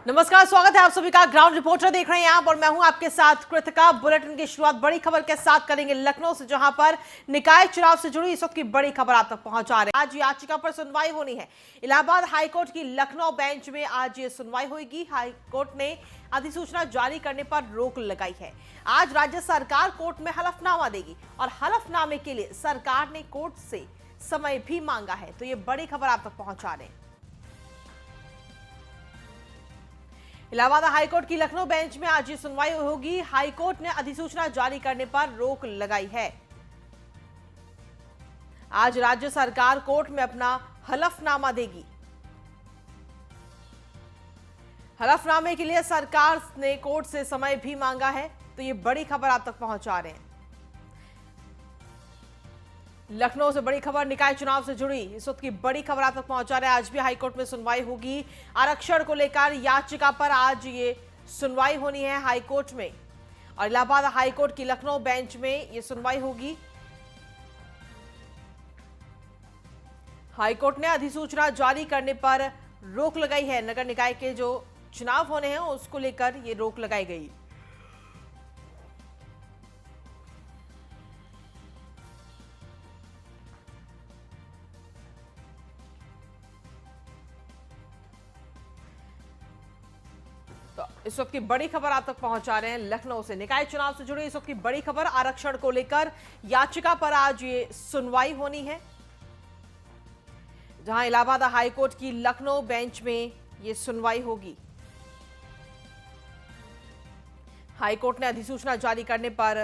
नमस्कार, स्वागत है आप सभी का। ग्राउंड रिपोर्टर देख रहे हैं आप और मैं हूं आपके साथ कृतिका। बुलेटिन की शुरुआत बड़ी खबर के साथ करेंगे लखनऊ से, जहां पर निकाय चुनाव से जुड़ी इस वक्त की बड़ी खबर आप तक पहुंचा रहे हैं। आज याचिका पर सुनवाई होनी है। इलाहाबाद हाईकोर्ट की लखनऊ बेंच में आज ये सुनवाई होगी। हाईकोर्ट ने अधिसूचना जारी करने पर रोक लगाई है। आज राज्य सरकार कोर्ट में हलफनामा देगी और हलफनामे के लिए सरकार ने कोर्ट से समय भी मांगा है। तो ये बड़ी खबर आप तक पहुंचा रहे हैं। इलाहाबाद हाईकोर्ट की लखनऊ बेंच में आज ये सुनवाई होगी। हाईकोर्ट ने अधिसूचना जारी करने पर रोक लगाई है। आज राज्य सरकार कोर्ट में अपना हलफनामा देगी। हलफनामे के लिए सरकार ने कोर्ट से समय भी मांगा है। तो ये बड़ी खबर आप तक पहुंचा रहे हैं। लखनऊ से बड़ी खबर निकाय चुनाव से जुड़ी इस वक्त की बड़ी खबर आप तक पहुंचा रहे हैं। आज भी हाईकोर्ट में सुनवाई होगी। आरक्षण को लेकर याचिका पर आज ये सुनवाई होनी है हाईकोर्ट में, और इलाहाबाद हाईकोर्ट की लखनऊ बेंच में ये सुनवाई होगी। हाईकोर्ट ने अधिसूचना जारी करने पर रोक लगाई है। नगर निकाय के जो चुनाव होने हैं उसको लेकर ये रोक लगाई गई। तो इस वक्त की बड़ी खबर आप तक पहुंचा रहे हैं लखनऊ से। निकाय चुनाव से जुड़ी इस वक्त की बड़ी खबर, आरक्षण को लेकर याचिका पर आज ये सुनवाई होनी है, जहां इलाहाबाद हाईकोर्ट की लखनऊ बेंच में ये सुनवाई होगी। हाईकोर्ट ने अधिसूचना जारी करने पर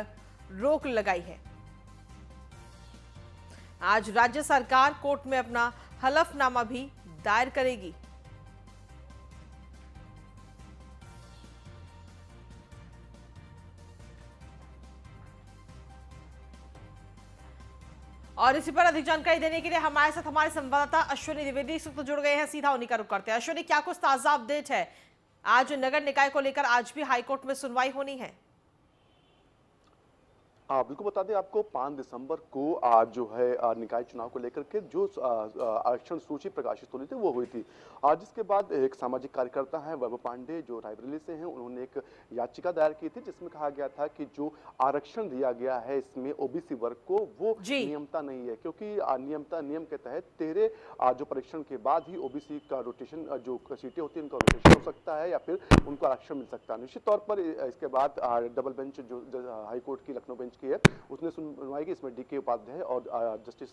रोक लगाई है। आज राज्य सरकार कोर्ट में अपना हलफनामा भी दायर करेगी। और इसी पर अधिक जानकारी देने के लिए हमारे साथ हमारे संवाददाता अश्विनी द्विवेदी जुड़ गए हैं। सीधा उन्हीं का रुख करते हैं। अश्विनी, क्या कुछ ताजा अपडेट है? आज नगर निकाय को लेकर आज भी हाईकोर्ट में सुनवाई होनी है। हाँ, बिल्कुल बता दें आपको 5 दिसंबर को आज जो है निकाय चुनाव को लेकर के जो आरक्षण सूची प्रकाशित होनी थी वो हुई थी। आज जिसके बाद एक सामाजिक कार्यकर्ता हैं वैभव पांडे, जो रायबरेली से हैं, उन्होंने एक याचिका दायर की थी जिसमें कहा गया था कि जो आरक्षण दिया गया है इसमें ओबीसी वर्ग को वो नियमता नहीं है, क्योंकि नियम के तहत 13 जो परीक्षण के बाद ही ओबीसी का रोटेशन, जो सीटें होती है उनका रोटेशन हो सकता है या फिर उनको आरक्षण मिल सकता है। निश्चित तौर पर इसके बाद डबल बेंच जो हाईकोर्ट की लखनऊ बेंच की है उसने सुनवाई की। इसमें डीके उपाध्याय और जस्टिस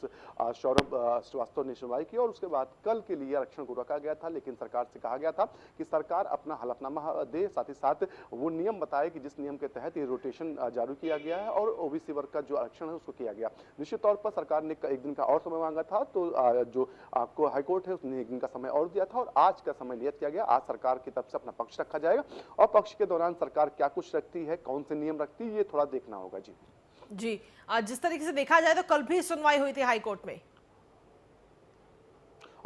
सौरभ श्रीवास्तव ने सुनवाई की, और उसके बाद कल के लिए आरक्षण को रखा गया था। लेकिन सरकार से कहा गया था कि सरकार अपना हलफनामा दे, साथ ही साथ वो नियम बताए कि जिस नियम के तहत ये रोटेशन जारी किया गया है और ओबीसी वर्ग का जो आरक्षण है उसको किया गया। निश्चित तौर पर सरकार ने एक दिन का और समय मांगा था, तो जो आपको हाईकोर्ट है उसने एक दिन का समय और दिया था और आज का समय नियत किया गया। आज सरकार की तरफ से अपना पक्ष रखा जाएगा और पक्ष के दौरान सरकार क्या कुछ रखती है, कौन से नियम रखती है, ये थोड़ा देखना होगा। जी, आज जिस तरीके से देखा जाए तो कल भी सुनवाई हुई थी हाईकोर्ट में।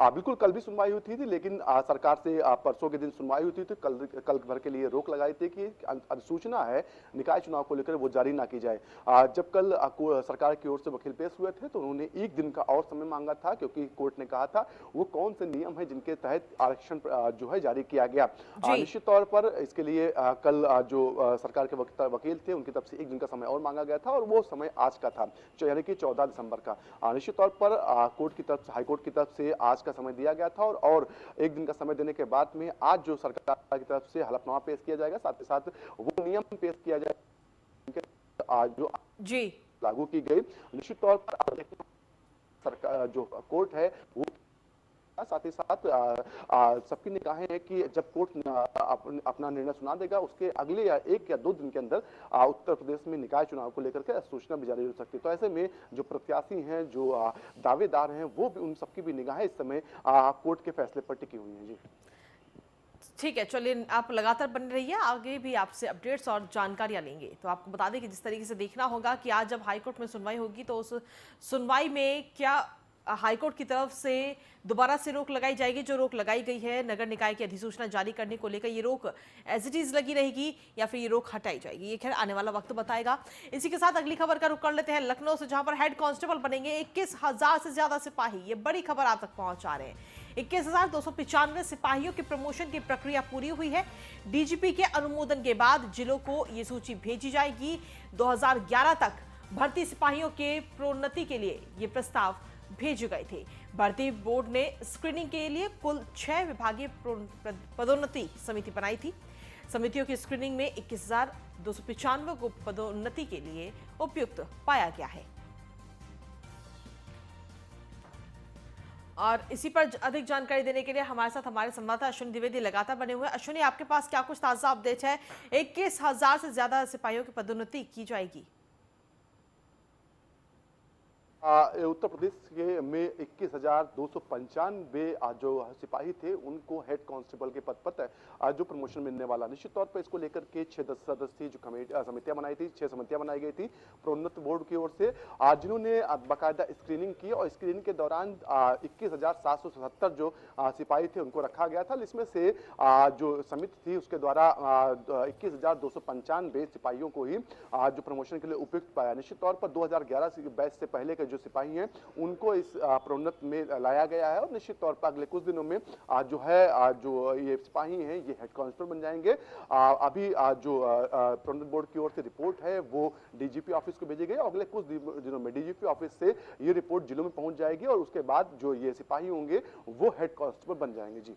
बिल्कुल, कल भी सुनवाई हुई थी, लेकिन सरकार से परसों के दिन सुनवाई हुई थी, तो कल भर के लिए रोक लगाई थी कि अधिसूचना है निकाय चुनाव को लेकर वो जारी ना की जाए। जब कल सरकार की ओर से वकील पेश हुए थे तो उन्होंने एक दिन का और समय मांगा था, क्योंकि कोर्ट ने कहा था वो कौन से नियम है जिनके तहत आरक्षण जो है जारी किया गया। निश्चित तौर पर इसके लिए कल जो सरकार के वकील थे उनकी तरफ से एक दिन का समय और मांगा गया था, और वो समय आज का था, यानी कि 14 दिसंबर का। निश्चित तौर पर कोर्ट की तरफ से, हाईकोर्ट की तरफ से आज समय दिया गया था, और एक दिन का समय देने के बाद में आज जो सरकार की तरफ से हलफनामा पेश किया जाएगा, साथ ही साथ वो नियम पेश किया जाएगा आज जो लागू की गई। निश्चित तौर पर सरकार जो कोर्ट है वो, साथ ही साथ सबकी निगाहें हैं कि जब कोर्ट अपना निर्णय सुना देगा उसके अगले या 1 या 2 दिन के अंदर उत्तर प्रदेश में निकाय चुनाव को लेकर के सूचना भी जारी हो सकती है। तो ऐसे में जो प्रत्याशी हैं, जो दावेदार हैं, वो भी, उन सबकी भी निगाहें इस समय कोर्ट के फैसले पर टिकी हुई हैं। जी ठीक है, चलिए आप लगातार बने रहिए, आगे भी आपसे अपडेट्स और जानकारियां लेंगे। तो आपको बता दें कि जिस तरीके से देखना होगा कि आज जब हाईकोर्ट में सुनवाई होगी तो उस सुनवाई में क्या हाईकोर्ट की तरफ से दोबारा से रोक लगाई जाएगी। जो रोक लगाई गई है नगर निकाय की अधिसूचना जारी करने को लेकर, ये रोक एज इट इज लगी रहेगी या फिर ये रोक हटाई जाएगी, ये खैर आने वाला वक्त बताएगा। इसी के साथ अगली खबर का रुख कर लेते हैं लखनऊ से, जहां पर हेड कांस्टेबल बनेंगे 21,000 से ज्यादा सिपाही। ये बड़ी खबर आप तक पहुंचा रहे हैं। 21,295 सिपाहियों के प्रमोशन की प्रक्रिया पूरी हुई है। डीजीपी के अनुमोदन के बाद जिलों को ये सूची भेजी जाएगी। 2011 तक भर्ती सिपाहियों के प्रोन्नति के लिए ये प्रस्ताव भेजे गए थे। भर्ती बोर्ड ने स्क्रीनिंग के लिए कुल 6 विभागीय पदोन्नति समिति बनाई थी। समितियों की स्क्रीनिंग में 21,295 को पदोन्नति के लिए उपयुक्त पाया गया है। और इसी पर अधिक जानकारी देने के लिए हमारे साथ हमारे संवाददाता अश्विनी द्विवेदी लगातार बने हुए हैं। अश्विनी, आपके पास क्या कुछ ताजा अपडेट है? 21,000 से ज्यादा सिपाहियों की पदोन्नति की जाएगी। उत्तर प्रदेश के में 21,295 जो सिपाही थे उनको हेड कांस्टेबल के पद पर जो प्रमोशन मिलने वाला। निश्चित तौर पर इसको लेकर के 6 सदस्यीय जो समितियां बनाई थी, 6 समितियां बनाई गई थी प्रोन्नत बोर्ड की ओर से, जिन्होंने बाकायदा स्क्रीनिंग की और स्क्रीनिंग के दौरान 21,777 जो सिपाही थे उनको रखा गया था। इसमें से जो समिति थी उसके द्वारा 21,295 सिपाहियों को ही जो प्रमोशन के लिए उपयुक्त पाया। निश्चित तौर पर 2011 बैच से पहले के जो सिपाही हैं उनको इस प्रोन्नत में लाया गया है और निश्चित तौर पर अगले कुछ दिनों में जो है जो ये सिपाही हैं ये हेड कांस्टेबल बन जाएंगे। अभी जो प्रोन्नत बोर्ड की ओर से रिपोर्ट है वो डीजीपी ऑफिस को भेजी गई और अगले कुछ दिनों में डीजीपी ऑफिस से ये रिपोर्ट जिलों में पहुंच जाएगी और उसके बाद जो ये सिपाही होंगे वो हेड कांस्टेबल बन जाएंगे। जी,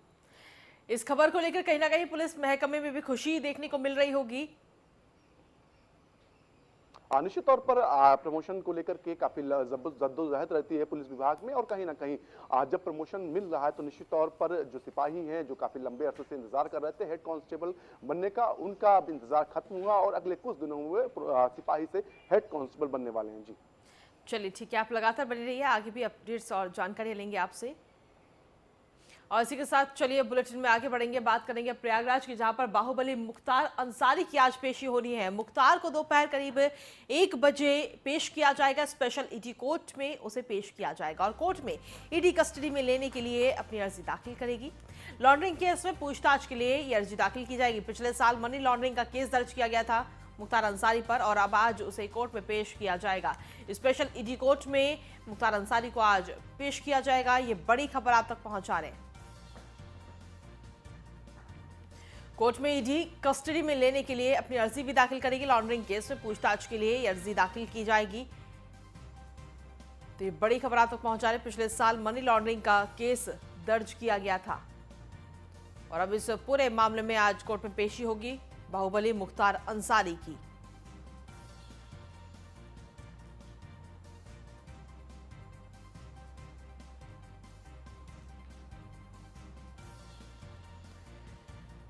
इस खबर को लेकर कहीं ना कहीं पुलिस महकमे में भी खुशी देखने को मिल रही होगी। निश्चित तौर पर प्रमोशन को लेकर के काफी जद्दोजहद रहती है पुलिस विभाग में और कहीं ना कहीं जब प्रमोशन मिल रहा है तो निश्चित तौर पर जो सिपाही हैं जो काफी लंबे अरसे से इंतजार कर रहे थे हेड कांस्टेबल बनने का, उनका अब इंतजार खत्म हुआ और अगले कुछ दिनों में सिपाही से हेड कांस्टेबल बनने वाले हैं। जी, चलिए ठीक है, आप लगातार बने रहिए, आगे भी अपडेट्स और जानकारी लेंगे आपसे। और इसी के साथ चलिए बुलेटिन में आगे बढ़ेंगे, बात करेंगे प्रयागराज की, जहां पर बाहुबली मुख्तार अंसारी की आज पेशी होनी है। मुख्तार को दोपहर करीब 1 बजे पेश किया जाएगा। स्पेशल ईडी कोर्ट में उसे पेश किया जाएगा और कोर्ट में ईडी कस्टडी में लेने के लिए अपनी अर्जी दाखिल करेगी। लॉन्ड्रिंग केस में पूछताछ के लिए ये अर्जी दाखिल की जाएगी। पिछले साल मनी लॉन्ड्रिंग का केस दर्ज किया गया था मुख्तार अंसारी पर और अब आज उसे कोर्ट में पेश किया जाएगा। स्पेशल ईडी कोर्ट में मुख्तार अंसारी को आज पेश किया जाएगा। ये बड़ी खबर आप तक पहुंचा रहे हैं। कोर्ट में ईडी कस्टडी में लेने के लिए अपनी अर्जी भी दाखिल करेगी। लॉन्ड्रिंग केस में पूछताछ के लिए अर्जी दाखिल की जाएगी। तो ये बड़ी खबर आप तक पहुंचा रहे। पिछले साल मनी लॉन्ड्रिंग का केस दर्ज किया गया था और अब इस पूरे मामले में आज कोर्ट में पेशी होगी बाहुबली मुख्तार अंसारी की।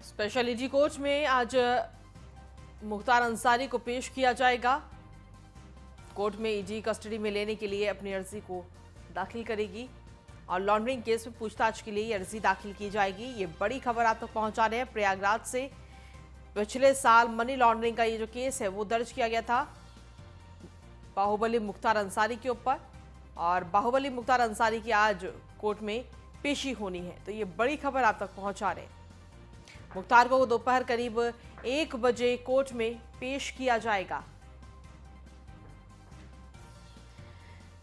स्पेशल ईडी कोर्ट में आज मुख्तार अंसारी को पेश किया जाएगा। कोर्ट में ईडी कस्टडी में लेने के लिए अपनी अर्जी को दाखिल करेगी और लॉन्ड्रिंग केस में पूछताछ के लिए अर्जी दाखिल की जाएगी। ये बड़ी खबर आप तक पहुंचा रहे हैं प्रयागराज से। पिछले साल मनी लॉन्ड्रिंग का ये जो केस है वो दर्ज किया गया था बाहुबली मुख्तार अंसारी के ऊपर और बाहुबली मुख्तार अंसारी की आज कोर्ट में पेशी होनी है। तो ये बड़ी खबर आप तक पहुंचा रहे हैं। मुख्तार को दोपहर करीब 1 बजे कोर्ट में पेश किया जाएगा।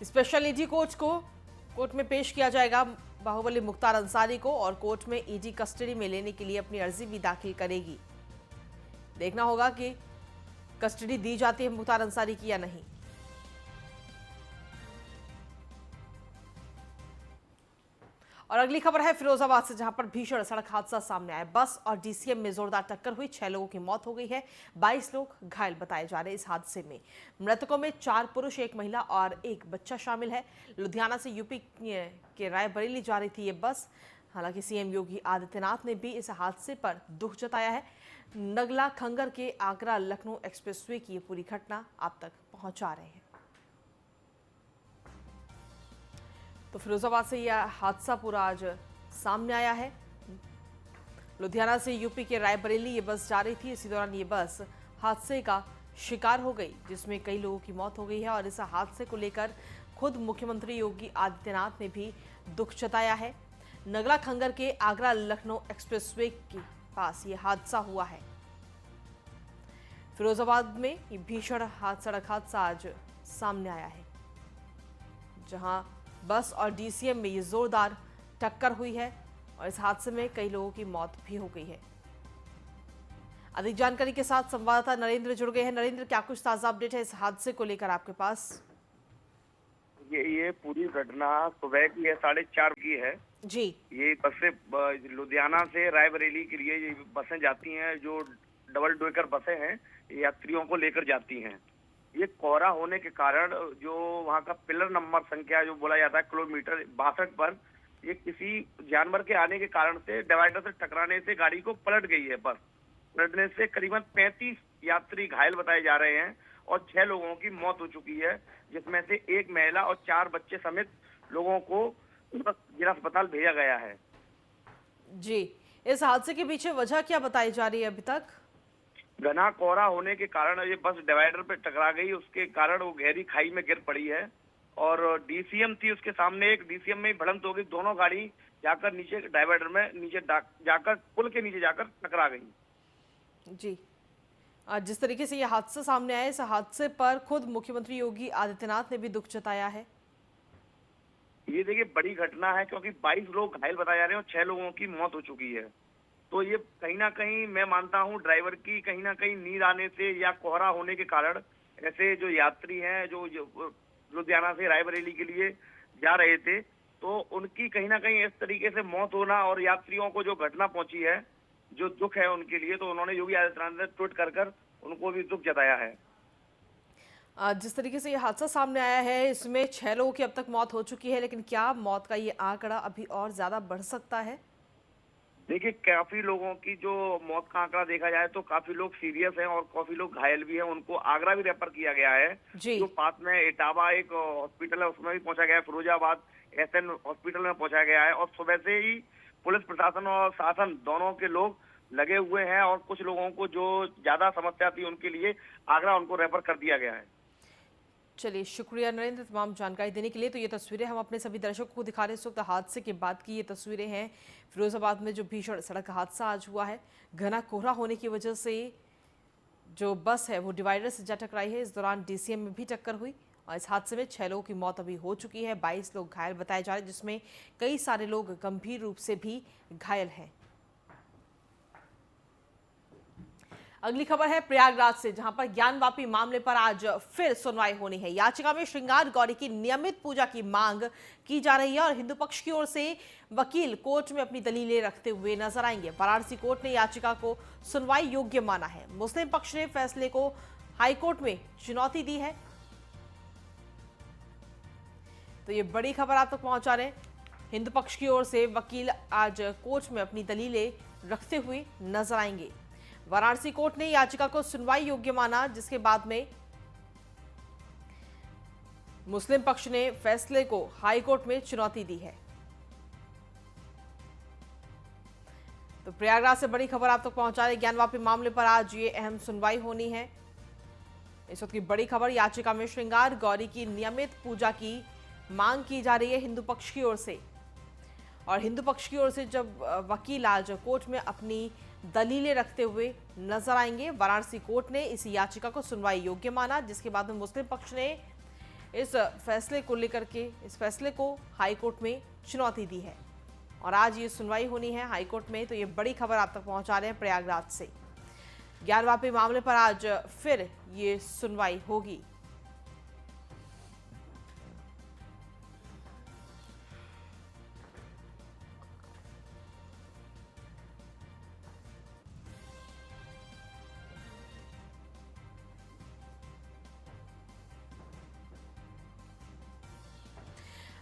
स्पेशल ईडी कोर्ट में पेश किया जाएगा बाहुबली मुख्तार अंसारी को और कोर्ट में ईडी कस्टडी में लेने के लिए अपनी अर्जी भी दाखिल करेगी। देखना होगा कि कस्टडी दी जाती है मुख्तार अंसारी की या नहीं। और अगली खबर है फिरोजाबाद से, जहां पर भीषण सड़क हादसा सामने आया। बस और डीसीएम में जोरदार टक्कर हुई, 6 लोगों की मौत हो गई है, 22 लोग घायल बताए जा रहे हैं। इस हादसे में मृतकों में 4 पुरुष, 1 महिला और 1 बच्चा शामिल है। लुधियाना से यूपी के रायबरेली जा रही थी ये बस। हालांकि सीएम योगी आदित्यनाथ ने भी इस हादसे पर दुख जताया है। नगला खंगर के आगरा लखनऊ एक्सप्रेसवे की ये पूरी घटना आप तक पहुंचा रहे हैं। तो फिरोजाबाद से यह हादसा पूरा आज सामने आया है। लुधियाना से यूपी के रायबरेली ये बस जा रही थी। इसी दौरान ये बस हादसे का शिकार हो गई, जिसमें कई लोगों की मौत हो गई है और इस हादसे को लेकर खुद मुख्यमंत्री योगी आदित्यनाथ ने भी दुख जताया है। नगला खंगर के आगरा लखनऊ एक्सप्रेसवे के पास ये हादसा हुआ है। फिरोजाबाद में ये भीषण सड़क हादसा आज सामने आया है, जहां बस और डीसीएम में ये जोरदार टक्कर हुई है और इस हादसे में कई लोगों की मौत भी हो गई है। अधिक जानकारी के साथ संवाददाता नरेंद्र जुड़ गए हैं। नरेंद्र, क्या कुछ ताजा अपडेट है इस हादसे को लेकर आपके पास? ये पूरी घटना सुबह की है, 4:30 की है जी। ये बसें लुधियाना से रायबरेली के लिए ये बसें जाती हैं, जो डबल डेकर बसें हैं, यात्रियों को लेकर जाती हैं। ये कोहरा होने के कारण जो वहाँ का पिलर नंबर संख्या जो बोला जाता है किलोमीटर 62 पर, ये किसी जानवर के आने के कारण से डिवाइडर से टकराने से गाड़ी को पलट गई है। बस पलटने से करीबन 35 यात्री घायल बताए जा रहे हैं और 6 लोगों की मौत हो चुकी है, जिसमें से 1 महिला और 4 बच्चे समेत लोगों को जिला अस्पताल भेजा गया है। जी, इस हादसे के पीछे वजह क्या बताई जा रही है अभी तक? घना कोहरा होने के कारण ये बस डिवाइडर पे टकरा गई, उसके कारण वो गहरी खाई में गिर पड़ी है और डीसीएम थी, उसके सामने एक डीसीएम में ही भिड़ंत हो गई। दोनों गाड़ी जाकर नीचे डिवाइडर में नीचे जाकर पुल के नीचे जाकर टकरा गई। जी, जिस तरीके से यह हादसा सामने आया, इस हादसे पर खुद मुख्यमंत्री योगी आदित्यनाथ ने भी दुख जताया है। ये देखिए बड़ी घटना है, क्योंकि 22 लोग घायल बताए जा रहे हैं और 6 लोगों की मौत हो चुकी है। तो ये कहीं ना कहीं मैं मानता हूँ ड्राइवर की कहीं ना कहीं नींद आने से या कोहरा होने के कारण ऐसे जो यात्री हैं जो लुधियाना से रायबरेली के लिए जा रहे थे, तो उनकी कहीं ना कहीं इस तरीके से मौत होना और यात्रियों को जो घटना पहुंची है, जो दुख है उनके लिए, तो उन्होंने योगी आदित्यनाथ ने ट्वीट कर उनको भी दुख जताया है। जिस तरीके से यह हादसा सामने आया है, इसमें 6 लोगों की अब तक मौत हो चुकी है, लेकिन क्या मौत का ये आंकड़ा अभी और ज्यादा बढ़ सकता है? देखिए काफी लोगों की जो मौत का आंकड़ा देखा जाए तो काफी लोग सीरियस हैं और काफी लोग घायल भी हैं। उनको आगरा भी रेफर किया गया है, जो पास में इटावा एक हॉस्पिटल है उसमें भी पहुंचा गया है, फिरोजाबाद एसएन हॉस्पिटल में पहुंचा गया है। और सुबह से ही पुलिस प्रशासन और शासन दोनों के लोग लगे हुए हैं और कुछ लोगों को जो ज्यादा समस्या थी उनके लिए आगरा उनको रेफर कर दिया गया है। चलिए, शुक्रिया नरेंद्र तमाम जानकारी देने के लिए। तो ये तस्वीरें हम अपने सभी दर्शकों को दिखा रहे हैं इस वक्त हादसे के बाद की। ये तस्वीरें हैं फिरोजाबाद में जो भीषण सड़क हादसा आज हुआ है। घना कोहरा होने की वजह से जो बस है वो डिवाइडर से जा टकराई है। इस दौरान डीसीएम में भी टक्कर हुई और इस हादसे में 6 लोगों की मौत अभी हो चुकी है। 22 लोग घायल बताए जा रहे हैं, जिसमें कई सारे लोग गंभीर रूप से भी घायल हैं। अगली खबर है प्रयागराज से, जहां पर ज्ञानवापी मामले पर आज फिर सुनवाई होनी है। याचिका में श्रृंगार गौरी की नियमित पूजा की मांग की जा रही है और हिंदू पक्ष की ओर से वकील कोर्ट में अपनी दलीलें रखते हुए नजर आएंगे। वाराणसी कोर्ट ने याचिका को सुनवाई योग्य माना है। मुस्लिम पक्ष ने फैसले को हाईकोर्ट में चुनौती दी है। तो ये बड़ी खबर आप तक पहुंचा रहे हैं। हिंदू पक्ष की ओर से वकील आज कोर्ट में अपनी दलीलें रखते हुए नजर आएंगे। वाराणसी कोर्ट ने याचिका को सुनवाई योग्य माना, जिसके बाद में मुस्लिम पक्ष ने फैसले को हाईकोर्ट में चुनौती दी है। तो प्रयागराज से बड़ी खबर आप तक पहुंचा रहे ज्ञानवापी मामले पर आज ये अहम सुनवाई होनी है। इस वक्त की बड़ी खबर, याचिका में श्रृंगार गौरी की नियमित पूजा की मांग की जा रही है हिंदू पक्ष की ओर से। और हिंदू पक्ष की ओर से जब वकील आज कोर्ट में अपनी दलीलें रखते हुए नजर आएंगे। वाराणसी कोर्ट ने इस याचिका को सुनवाई योग्य माना, जिसके बाद में मुस्लिम पक्ष ने इस फैसले को लेकर के इस फैसले को हाईकोर्ट में चुनौती दी है और आज ये सुनवाई होनी है हाईकोर्ट में। तो ये बड़ी खबर आप तक पहुंचा रहे हैं प्रयागराज से। ज्ञानवापी मामले पर आज फिर ये सुनवाई होगी।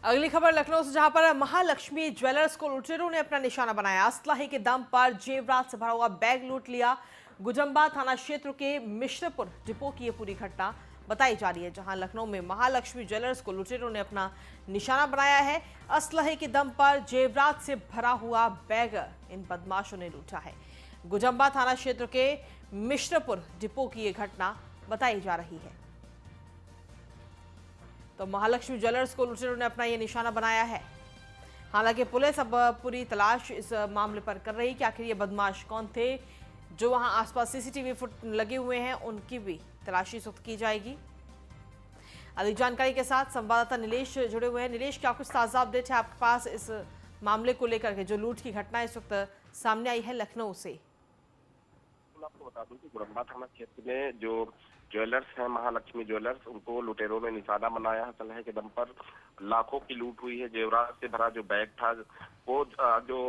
अगली खबर लखनऊ से, जहां पर महालक्ष्मी ज्वेलर्स को लुटेरों ने अपना निशाना बनाया। असलाहे के दम पर जेवरात से भरा हुआ बैग लूट लिया। गुजम्बा थाना क्षेत्र के मिश्रपुर डिपो की यह पूरी घटना बताई जा रही है, जहां लखनऊ में महालक्ष्मी ज्वेलर्स को लुटेरों ने अपना निशाना बनाया है। असलहे के दम पर जेवरात से भरा हुआ बैग इन बदमाशों ने लूटा है। गुजम्बा थाना क्षेत्र के मिश्रपुर डिपो की यह घटना बताई जा रही है। तो महालक्ष्मी ज्वेलर्स को लुटेरों ने अपना ये निशाना बनाया है। हालांकि पुलिस अब पूरी तलाश इस मामले पर कर रही कि आखिर ये बदमाश कौन थे। जो वहां आसपास सीसीटीवी फुट लगे हुए हैं उनकी भी तलाशी इस वक्त की जाएगी। अधिक जानकारी के साथ संवाददाता नीलेश जुड़े हुए हैं। नीलेश, क्या कुछ ताजा अपडेट है आपके पास इस मामले को लेकर के जो लूट की घटना इस वक्त सामने आई है लखनऊ से। आपको बता दूं कि गुड़म्बा थाना क्षेत्र में जो ज्वेलर्स हैं, महालक्ष्मी ज्वेलर्स, उनको लुटेरों ने निशाना बनाया है। सलहे के दम पर लाखों की लूट हुई है। जेवरात से भरा जो बैग था वो जो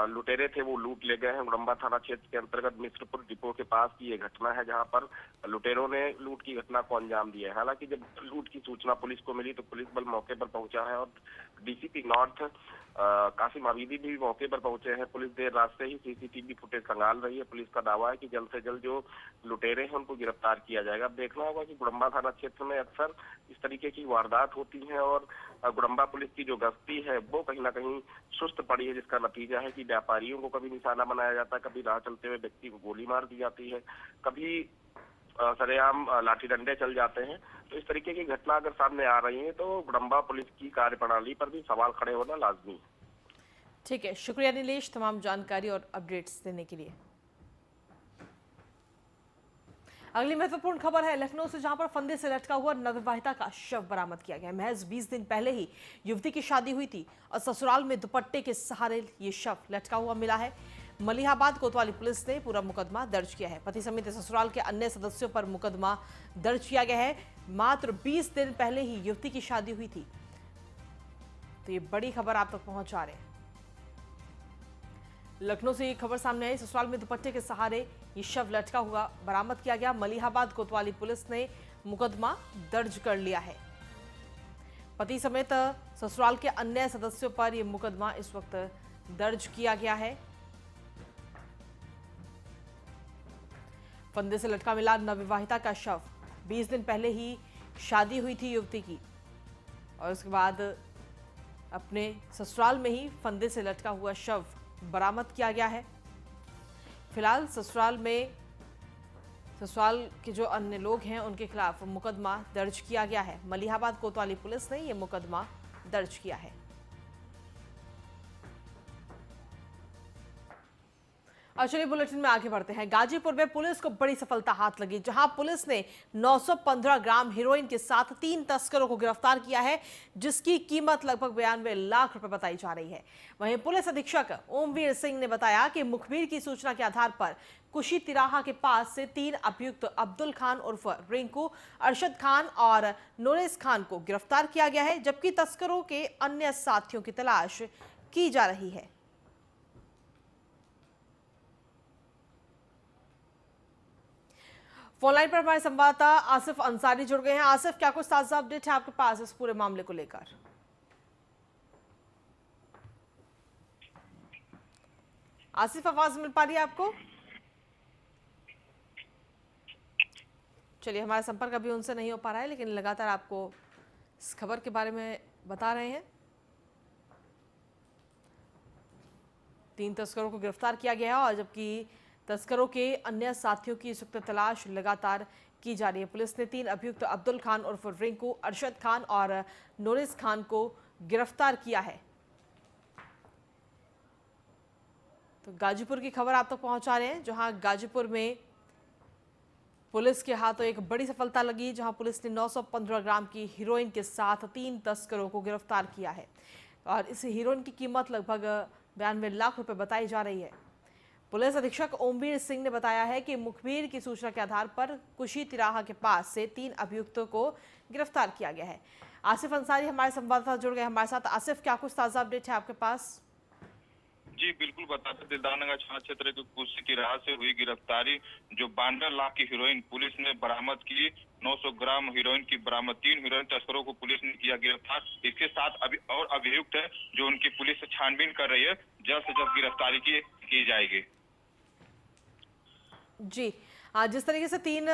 लुटेरे थे वो लूट ले गए हैं। गुड़म्बा थाना क्षेत्र के अंतर्गत मिश्रपुर डिपो के पास की ये घटना है, जहां पर लुटेरों ने लूट की घटना को अंजाम दिया है। हालांकि जब लूट की सूचना पुलिस को मिली तो पुलिस बल मौके पर पहुंचा है और डीसीपी नॉर्थ कासिम आबिदी भी मौके पर पहुंचे हैं। पुलिस देर रात से ही सीसीटीवी फुटेज खंगाल रही है। पुलिस का दावा है कि जल्द से जल्द जो लुटेरे हैं उनको गिरफ्तार किया जाएगा। अब देखना होगा कि गुड़म्बा थाना क्षेत्र में अक्सर इस तरीके की वारदात होती है और गुड़म्बा पुलिस की जो गश्ती है वो कहीं ना कहीं सुस्त पड़ी है, जिसका नतीजा है कि व्यापारियों को कभी निशाना बनाया जाता है, कभी राह चलते हुए व्यक्ति को गोली मार दी जाती है, कभी सरेआम लाठी डंडे चल जाते हैं। तो इस तरीके की घटना अगर सामने आ रही है तो गुड़म्बा पुलिस की कार्यप्रणाली पर भी सवाल खड़े होना लाजमी है। ठीक है, शुक्रिया नीलेश तमाम जानकारी और अपडेट्स देने के लिए। अगली महत्वपूर्ण खबर है लखनऊ से, जहां पर फंदे से लटका हुआ नवविवाहिता का शव बरामद किया गया। महज 20 दिन पहले ही युवती की शादी हुई थी और ससुराल में दुपट्टे के सहारे ये शव लटका हुआ मिला है। मलिहाबाद कोतवाली पुलिस ने पूरा मुकदमा दर्ज किया है। पति समेत ससुराल के अन्य सदस्यों पर मुकदमा दर्ज किया गया है। मात्र 20 दिन पहले ही युवती की शादी हुई थी। तो ये बड़ी खबर आप तक पहुंचा रहे हैं। लखनऊ से ये खबर सामने आई, ससुराल में दुपट्टे के सहारे ये शव लटका हुआ बरामद किया गया। मलिहाबाद कोतवाली पुलिस ने मुकदमा दर्ज कर लिया है। पति समेत ससुराल के अन्य सदस्यों पर यह मुकदमा इस वक्त दर्ज किया गया है। फंदे से लटका मिला नवविवाहिता का शव। 20 दिन पहले ही शादी हुई थी युवती की और उसके बाद अपने ससुराल में ही फंदे से लटका हुआ शव बरामद किया गया है। फिलहाल ससुराल के जो अन्य लोग हैं उनके खिलाफ मुकदमा दर्ज किया गया है। मलिहाबाद कोतवाली पुलिस ने यह मुकदमा दर्ज किया है। और चलिए बुलेटिन में आगे बढ़ते हैं। गाजीपुर में पुलिस को बड़ी सफलता हाथ लगी, जहां पुलिस ने 915 ग्राम हेरोइन के साथ 3 तस्करों को गिरफ्तार किया है, जिसकी कीमत लगभग 92 लाख रुपए बताई जा रही है। वहीं पुलिस अधीक्षक ओमवीर सिंह ने बताया कि मुखबिर की सूचना के आधार पर कुशी तिराहा के पास से 3 अभियुक्त अब्दुल खान उर्फ रिंकू, अरशद खान और नूरेस खान को गिरफ्तार किया गया है, जबकि तस्करों के अन्य साथियों की तलाश की जा रही है। फोनलाइन पर हमारे संवाददाता आसिफ अंसारी जुड़ गए हैं। आसिफ, क्या कुछ ताजा अपडेट है आपके पास इस पूरे मामले को लेकर? आसिफ, आवाज मिल पा रही है आपको? चलिए, हमारा संपर्क अभी उनसे नहीं हो पा रहा है, लेकिन लगातार आपको इस खबर के बारे में बता रहे हैं। 3 तस्करों को गिरफ्तार किया गया है और जबकि तस्करों के अन्य साथियों की इस वक्त तलाश लगातार की जा रही है। पुलिस ने 3 अभियुक्त अब्दुल खान उर्फ रिंकू, अरशद खान और नूरेस खान को गिरफ्तार किया है। तो गाजीपुर की खबर आप तक पहुंचा रहे हैं, जहां गाजीपुर में पुलिस के हाथों एक बड़ी सफलता लगी, जहां पुलिस ने 915 ग्राम की हीरोइन के साथ 3 तस्करों को गिरफ्तार किया है और इस हीरोइन की कीमत लगभग 92 लाख रुपए बताई जा रही है। पुलिस अधीक्षक ओमवीर सिंह ने बताया है कि मुखबिर की सूचना के आधार पर कुशी तिराहा के पास से 3 अभियुक्तों को गिरफ्तार किया गया है। आसिफ अंसारी हमारे संवाददाता जुड़ गए हमारे साथ। आसिफ, क्या कुछ ताजा अपडेट है आपके पास? जी बिल्कुल बताते, दिलदारनगर थाना क्षेत्र के कुशी तिराहा से हुई गिरफ्तारी, जो 92 लाख की हीरोइन पुलिस ने बरामद की। 900 ग्राम हीरोइन की बरामद, 3 हीरोइन तस्करों को पुलिस ने किया गिरफ्तार। इसके साथ अभी और अभियुक्त है जो उनकी पुलिस छानबीन कर रही है। जल्द से जल्द गिरफ्तारी की जाएगी। जी, जिस तरीके से 3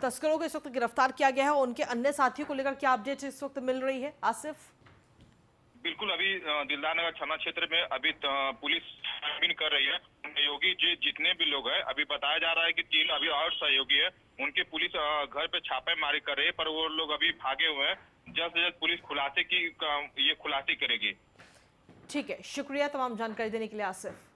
तस्करों को इस वक्त गिरफ्तार किया गया है, उनके अन्य साथियों को लेकर क्या अपडेट इस वक्त मिल रही है आसिफ? बिल्कुल, अभी दिलदारनगर थाना क्षेत्र में अभी पुलिस छानबीन कर रही है। सहयोगी जितने भी लोग हैं, अभी बताया जा रहा है कि 3 अभी और सहयोगी है, उनके पुलिस घर पे छापेमारी कर रही है, पर वो लोग अभी भागे हुए हैं। जल्द से जल्द पुलिस खुलासे करेगी। ठीक है, शुक्रिया तमाम जानकारी देने के लिए आसिफ।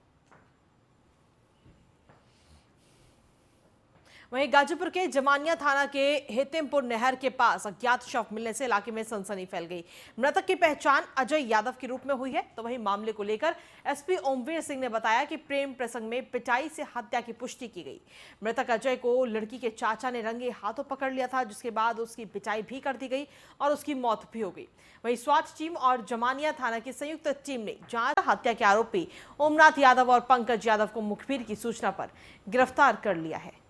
वहीं गाजीपुर के जमानिया थाना के हेतिमपुर नहर के पास अज्ञात शव मिलने से इलाके में सनसनी फैल गई। मृतक की पहचान अजय यादव के रूप में हुई है। तो वहीं मामले को लेकर एसपी ओमवीर सिंह ने बताया कि प्रेम प्रसंग में पिटाई से हत्या की पुष्टि की गई। मृतक अजय को लड़की के चाचा ने रंगे हाथों पकड़ लिया था, जिसके बाद उसकी पिटाई भी कर दी गई और उसकी मौत भी हो गई। वहीं स्वाट टीम और जमानिया थाना की संयुक्त टीम ने जांच हत्या के आरोपी ओमनाथ यादव और पंकज यादव को मुखबिर की सूचना पर गिरफ्तार कर लिया है।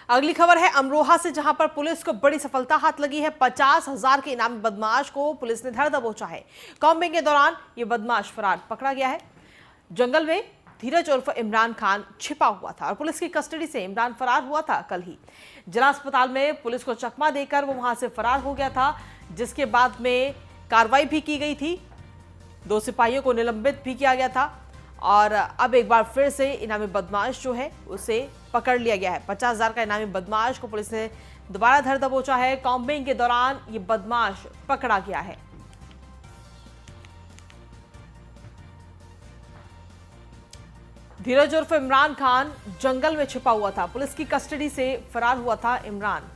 अगली खबर है अमरोहा से, जहां पर पुलिस को बड़ी सफलता हाथ लगी है। 50,000 के इनामी बदमाश को पुलिस ने धर दबोचा है। कॉम्बिंग के दौरान यह बदमाश फरार पकड़ा गया है। जंगल में धीरज उर्फ इमरान खान छिपा हुआ था और पुलिस की कस्टडी से इमरान फरार हुआ था कल ही। जिला अस्पताल में पुलिस को चकमा देकर वो वहां से फरार हो गया था, जिसके बाद में कार्रवाई भी की गई थी। 2 सिपाहियों को निलंबित भी किया गया था और अब एक बार फिर से इनामी बदमाश जो है उसे पकड़ लिया गया है। 50,000 का इनामी बदमाश को पुलिस ने दोबारा धर दबोचा है। कॉम्बिंग के दौरान ये बदमाश पकड़ा गया है। धीरज उर्फ इमरान खान जंगल में छिपा हुआ था। पुलिस की कस्टडी से फरार हुआ था इमरान।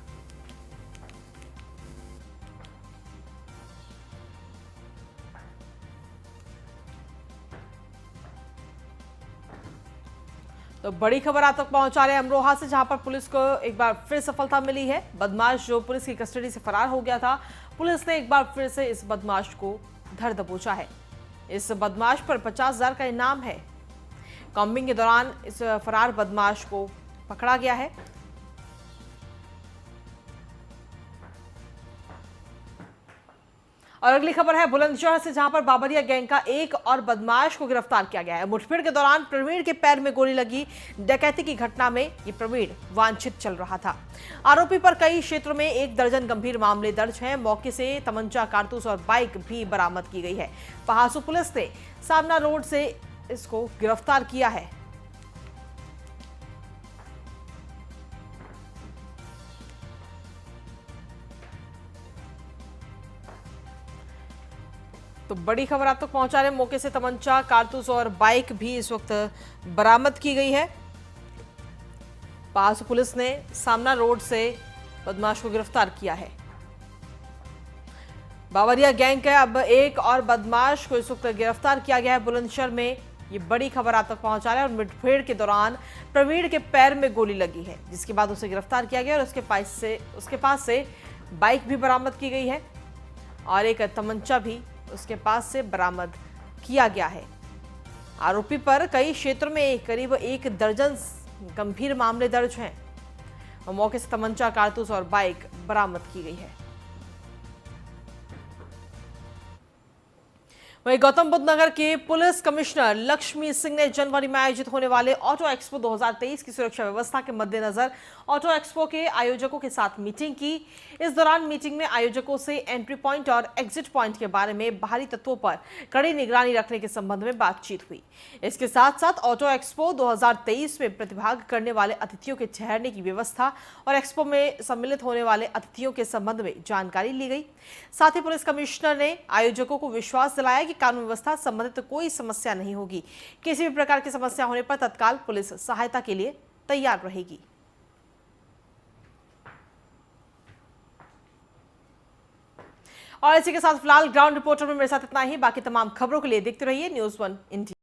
तो बड़ी खबर आप तक पहुंचा रहे हैं अमरोहा से, जहां पर पुलिस को एक बार फिर सफलता मिली है। बदमाश जो पुलिस की कस्टडी से फरार हो गया था, पुलिस ने एक बार फिर से इस बदमाश को धर दबोचा है। इस बदमाश पर 50,000 का इनाम है। कॉम्बिंग के दौरान इस फरार बदमाश को पकड़ा गया है। और अगली खबर है बुलंदशहर से, जहां पर बाबरिया गैंग का एक और बदमाश को गिरफ्तार किया गया है। मुठभेड़ के दौरान प्रवीण के पैर में गोली लगी। डकैती की घटना में ये प्रवीण वांछित चल रहा था। आरोपी पर कई क्षेत्रों में 1 दर्जन गंभीर मामले दर्ज हैं। मौके से तमंचा, कारतूस और बाइक भी बरामद की गई है। पहासू पुलिस ने सामना रोड से इसको गिरफ्तार किया है। तो बड़ी खबर आप तक पहुंचा रहे हैं। मौके से तमंचा, कारतूस और बाइक भी इस वक्त बरामद की गई है। पास पुलिस ने सामना रोड से बदमाश को गिरफ्तार किया है। बावरिया गैंग का अब एक और बदमाश को इस वक्त गिरफ्तार किया गया है बुलंदशहर में। ये बड़ी खबर आप तक पहुंचा रहे हैं। और मुठभेड़ के दौरान प्रवीण के पैर में गोली लगी है, जिसके बाद उसे गिरफ्तार किया गया और उसके पास से बाइक भी बरामद की गई है और एक तमंचा भी उसके पास से बरामद किया गया है। आरोपी पर कई क्षेत्रों में करीब 1 दर्जन गंभीर मामले दर्ज हैं और मौके से तमंचा, कारतूस और बाइक बरामद की गई है। वहीं गौतम बुद्ध नगर के पुलिस कमिश्नर लक्ष्मी सिंह ने जनवरी में आयोजित होने वाले ऑटो एक्सपो 2023 की सुरक्षा व्यवस्था के मद्देनजर ऑटो एक्सपो के आयोजकों के साथ मीटिंग की। इस दौरान मीटिंग में आयोजकों से एंट्री पॉइंट और एग्जिट पॉइंट के बारे में बाहरी तत्वों पर कड़ी निगरानी रखने के संबंध में बातचीत हुई। इसके साथ साथ ऑटो एक्सपो 2023 में प्रतिभाग करने वाले अतिथियों के ठहरने की व्यवस्था और एक्सपो में सम्मिलित होने वाले अतिथियों के संबंध में जानकारी ली गई। साथ ही पुलिस कमिश्नर ने आयोजकों को विश्वास दिलाया कि कानून व्यवस्था संबंधित कोई समस्या नहीं होगी। किसी भी प्रकार की समस्या होने पर तत्काल पुलिस सहायता के लिए तैयार रहेगी। और इसी के साथ फिलहाल ग्राउंड रिपोर्टर में मेरे साथ इतना ही। बाकी तमाम खबरों के लिए देखते रहिए न्यूज़ 1 इंडिया।